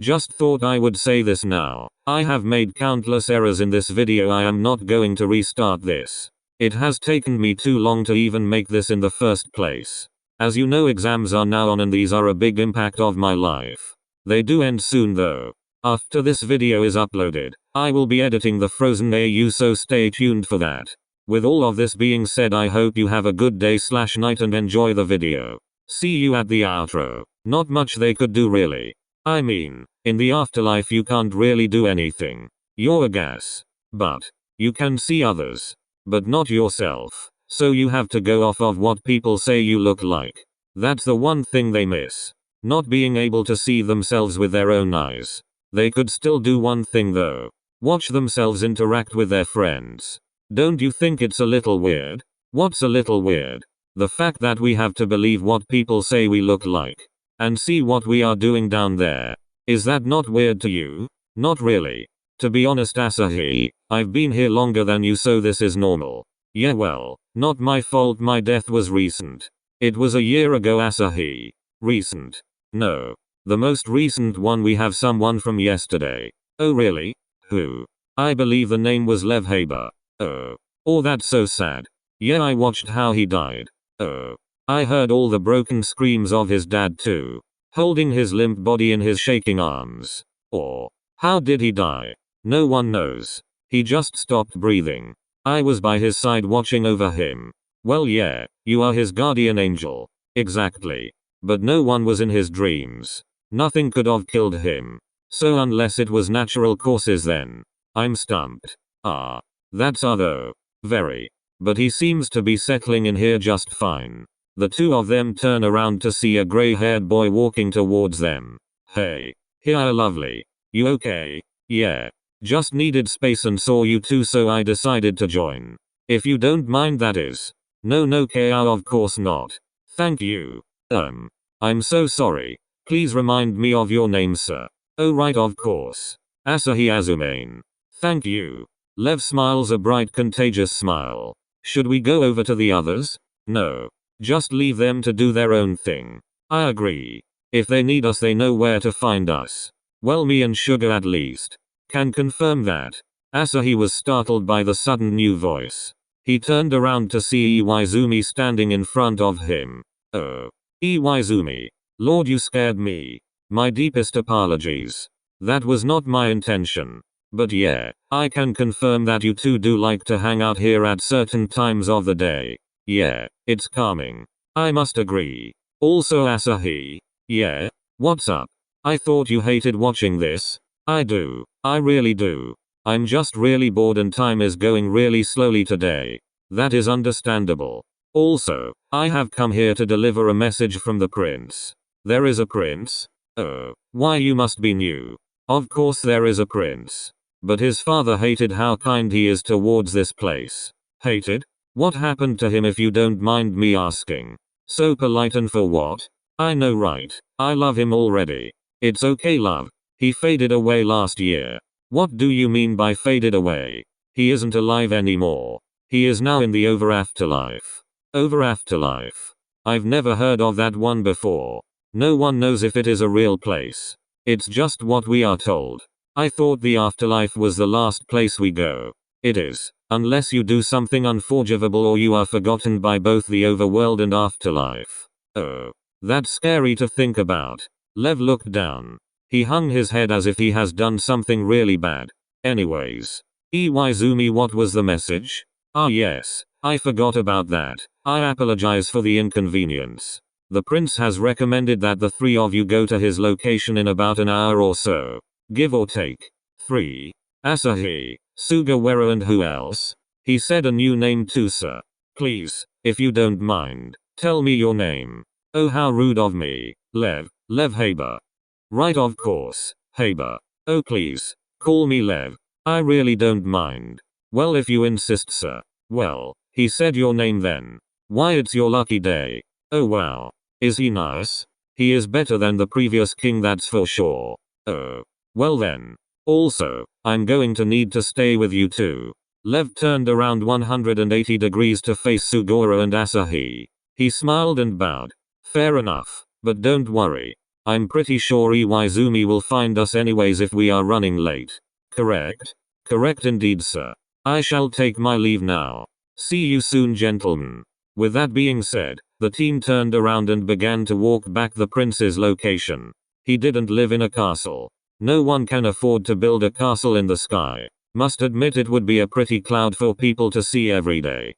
Just thought I would say this now. I have made countless errors in this video. I am not going to restart this. It has taken me too long to even make this in the first place. As you know, exams are now on and these are a big impact of my life. They do end soon though. After this video is uploaded, I will be editing the Frozen AU, so stay tuned for that. With all of this being said, I hope you have a good day/night and enjoy the video. See you at the outro. Not much they could do really. I mean, in the afterlife you can't really do anything. You're a gas. But you can see others. But not yourself. So you have to go off of what people say you look like. That's the one thing they miss. Not being able to see themselves with their own eyes. They could still do one thing though. Watch themselves interact with their friends. Don't you think it's a little weird? What's a little weird? The fact that we have to believe what people say we look like. And see what we are doing down there. Is that not weird to you? Not really. To be honest, Asahi, I've been here longer than you, so this is normal. Yeah, well, not my fault. My death was recent. It was a year ago, Asahi. Recent. No. The most recent one. We have someone from yesterday. Oh really? Who? I believe the name was Lev Haiba. Oh, that's so sad. Yeah, I watched how he died. I heard all the broken screams of his dad too. Holding his limp body in his shaking arms. Or, how did he die? No one knows. He just stopped breathing. I was by his side watching over him. Well yeah, you are his guardian angel. Exactly. But no one was in his dreams. Nothing could have killed him. So unless it was natural causes, then I'm stumped. That's though. Very. But he seems to be settling in here just fine. The two of them turn around to see a gray-haired boy walking towards them. Hey. Here, lovely. You okay? Yeah. Just needed space and saw you too, so I decided to join. If you don't mind, that is. No, KR, of course not. Thank you. I'm so sorry. Please remind me of your name, sir. Oh right, of course. Asahi Azumane. Thank you. Lev smiles a bright, contagious smile. Should we go over to the others? No. Just leave them to do their own thing. I agree. If they need us, they know where to find us. Well, me and Sugar at least can confirm that. Asahi was startled by the sudden new voice. He turned around to see Iwaizumi standing in front of him. Oh. Iwaizumi. Lord, you scared me. My deepest apologies. That was not my intention. But yeah, I can confirm that you two do like to hang out here at certain times of the day. Yeah, it's calming. I must agree. Also, Asahi. Yeah? What's up? I thought you hated watching this. I do. I really do. I'm just really bored and time is going really slowly today. That is understandable. Also, I have come here to deliver a message from the prince. There is a prince? Oh, why, you must be new. Of course there is a prince. But his father hated how kind he is towards this place. Hated? What happened to him, if you don't mind me asking? So polite, and for what? I know, right? I love him already. It's okay, love. He faded away last year. What do you mean by faded away? He isn't alive anymore. He is now in the afterlife. Afterlife. I've never heard of that one before. No one knows if it is a real place. It's just what we are told. I thought the afterlife was the last place we go. It is, unless you do something unforgivable or you are forgotten by both the overworld and afterlife. Oh. That's scary to think about. Lev looked down. He hung his head as if he has done something really bad. Anyways. Iwaizumi, what was the message? Yes. I forgot about that. I apologize for the inconvenience. The prince has recommended that the three of you go to his location in about an hour or so. Give or take. 3. Asahi, Sugawara, and who else? He said a new name too, sir. Please, if you don't mind, tell me your name. Oh, how rude of me. Lev Haiba. Right, of course, Haiba. Oh please, call me Lev. I really don't mind. Well, if you insist, sir. Well, he said your name then. Why, it's your lucky day. Oh wow. Is he nice? He is better than the previous king, that's for sure. Oh. Well then. Also, I'm going to need to stay with you too. Lev turned around 180 degrees to face Sugawara and Asahi. He smiled and bowed. Fair enough, but don't worry. I'm pretty sure Iwaizumi will find us anyways if we are running late. Correct? Correct indeed, sir. I shall take my leave now. See you soon, gentlemen. With that being said, the team turned around and began to walk back the prince's location. He didn't live in a castle. No one can afford to build a castle in the sky. Must admit it would be a pretty cloud for people to see every day.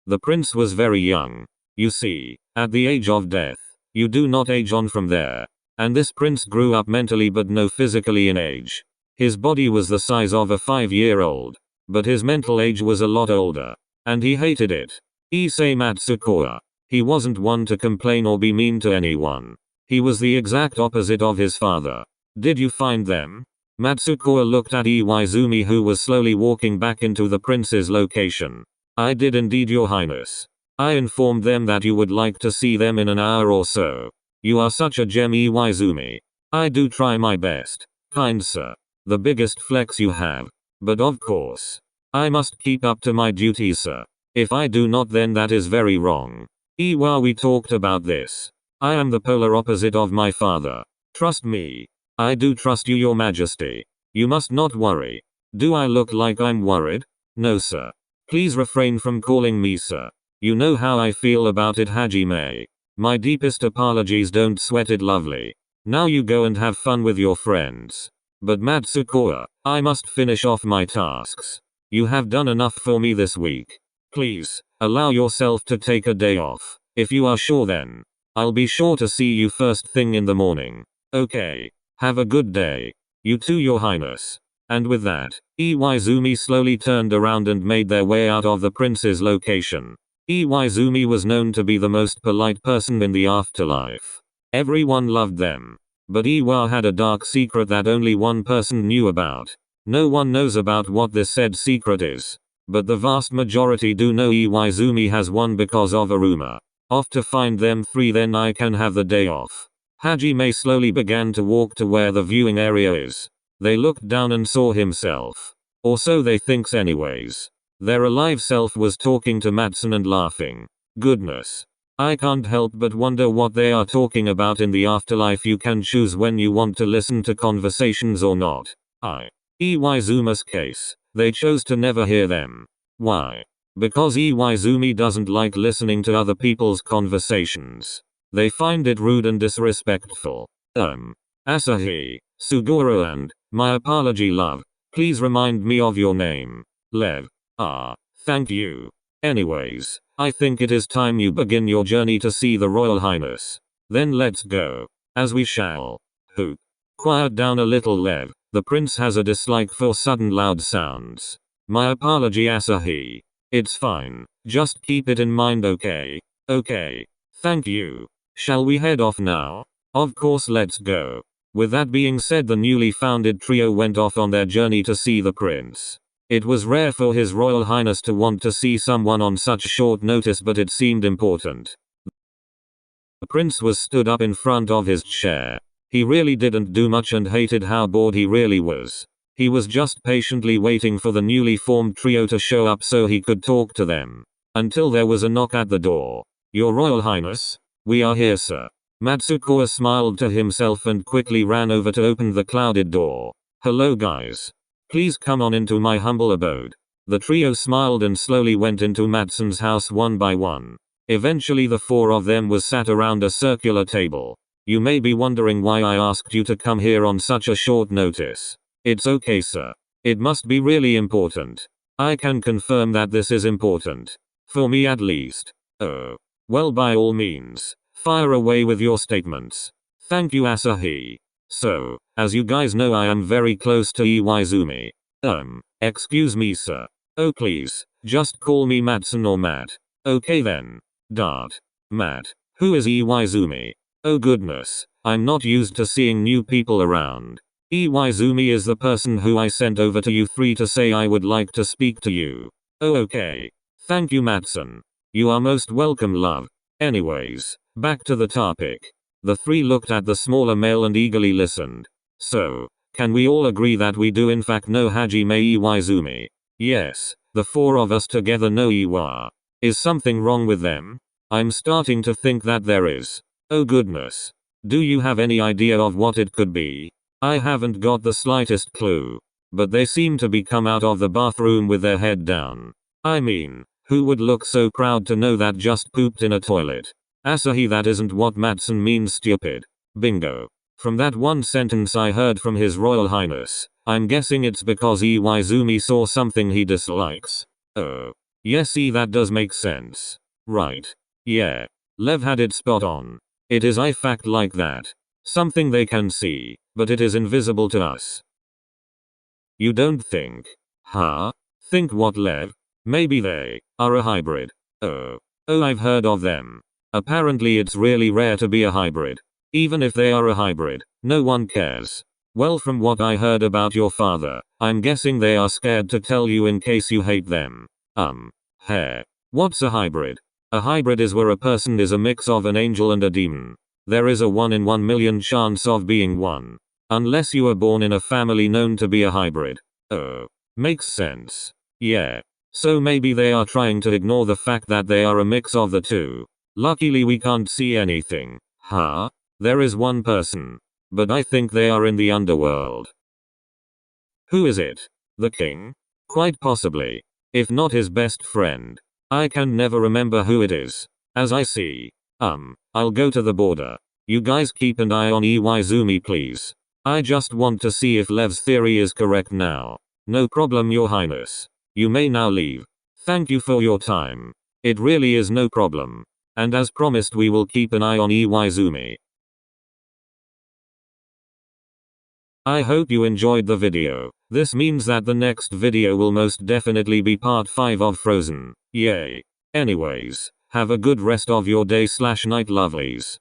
The prince was very young. You see, at the age of death, you do not age on from there. And this prince grew up mentally but no physically in age. His body was the size of a 5-year-old. But his mental age was a lot older. And he hated it. Issei Matsukawa. He wasn't one to complain or be mean to anyone. He was the exact opposite of his father. Did you find them? Matsukawa looked at Iwaizumi, who was slowly walking back into the prince's location. I did indeed, your highness. I informed them that you would like to see them in an hour or so. You are such a gem, Iwaizumi. I do try my best. Kind sir. The biggest flex you have. But of course, I must keep up to my duties, sir. If I do not, then that is very wrong. Iwa, we talked about this. I am the polar opposite of my father. Trust me. I do trust you, your majesty. You must not worry. Do I look like I'm worried? No, sir. Please refrain from calling me sir. You know how I feel about it, Hajime. My deepest apologies, don't sweat it, lovely. Now you go and have fun with your friends. But Matsukawa, I must finish off my tasks. You have done enough for me this week. Please, allow yourself to take a day off. If you are sure, then I'll be sure to see you first thing in the morning. Okay. Have a good day. You too, your highness. And with that, Iwaizumi slowly turned around and made their way out of the prince's location. Iwaizumi was known to be the most polite person in the afterlife. Everyone loved them. But Iwa had a dark secret that only one person knew about. No one knows about what this said secret is. But the vast majority do know. Iwaizumi has one because of a rumor. Off to find them three, then I can have the day off. Hajime slowly began to walk to where the viewing area is. They looked down and saw himself. Or so they thinks anyways. Their alive self was talking to Matsun and laughing. Goodness. I can't help but wonder what they are talking about in the afterlife. You can choose when you want to listen to conversations or not. Iwaizumi's case, they chose to never hear them. Why? Because Iwaizumi doesn't like listening to other people's conversations. They find it rude and disrespectful. Asahi, Sugawara, and my apology, love. Please remind me of your name. Lev. Thank you. Anyways, I think it is time you begin your journey to see the Royal Highness. Then let's go. As we shall. Hoop. Quiet down a little, Lev. The prince has a dislike for sudden loud sounds. My apology, Asahi. It's fine. Just keep it in mind, okay? Okay. Thank you. Shall we head off now? Of course, let's go. With that being said, the newly founded trio went off on their journey to see the prince. It was rare for His Royal Highness to want to see someone on such short notice, but it seemed important. The prince was stood up in front of his chair. He really didn't do much and hated how bored he really was. He was just patiently waiting for the newly formed trio to show up so he could talk to them. Until there was a knock at the door. Your Royal Highness? We are here, sir. Matsukawa smiled to himself and quickly ran over to open the clouded door. Hello, guys. Please come on into my humble abode. The trio smiled and slowly went into Matsun's house one by one. Eventually the four of them was sat around a circular table. You may be wondering why I asked you to come here on such a short notice. It's okay, sir. It must be really important. I can confirm that this is important. For me at least. Oh. Well, by all means. Fire away with your statements. Thank you, Asahi. So, as you guys know, I am very close to Iwaizumi. Excuse me, sir. Oh, please, just call me Matsun or Matt. Okay then. Dart. Matt. Who is Iwaizumi? Oh goodness, I'm not used to seeing new people around. Iwaizumi is the person who I sent over to you three to say I would like to speak to you. Oh, okay. Thank you, Matsun. You are most welcome, love. Anyways, back to the topic. The three looked at the smaller male and eagerly listened. So, can we all agree that we do in fact know Hajime Iwaizumi? Yes, the four of us together know Iwa. Is something wrong with them? I'm starting to think that there is. Oh goodness. Do you have any idea of what it could be? I haven't got the slightest clue. But they seem to be come out of the bathroom with their head down. I mean, who would look so proud to know that just pooped in a toilet? Asahi, that isn't what Matson means, stupid. Bingo. From that one sentence I heard from His Royal Highness, I'm guessing it's because Iwaizumi saw something he dislikes. Oh. Yes, see, that does make sense. Right. Yeah. Lev had it spot on. It is a fact like that. Something they can see, but it is invisible to us. You don't think? Huh? Think what, Lev? Maybe they are a hybrid. Oh, I've heard of them. Apparently it's really rare to be a hybrid. Even if they are a hybrid, no one cares. Well, from what I heard about your father, I'm guessing they are scared to tell you in case you hate them. Hey. What's a hybrid? A hybrid is where a person is a mix of an angel and a demon. There is a 1 in 1 million chance of being one. Unless you were born in a family known to be a hybrid. Oh. Makes sense. Yeah. So maybe they are trying to ignore the fact that they are a mix of the two. Luckily we can't see anything. Huh? There is one person. But I think they are in the underworld. Who is it? The king? Quite possibly. If not his best friend. I can never remember who it is. As I see. I'll go to the border. You guys keep an eye on Iwaizumi, please. I just want to see if Lev's theory is correct now. No problem, Your Highness. You may now leave. Thank you for your time. It really is no problem. And as promised, we will keep an eye on Iwaizumi. I hope you enjoyed the video. This means that the next video will most definitely be part 5 of Frozen. Yay. Anyways, have a good rest of your day/night, lovelies.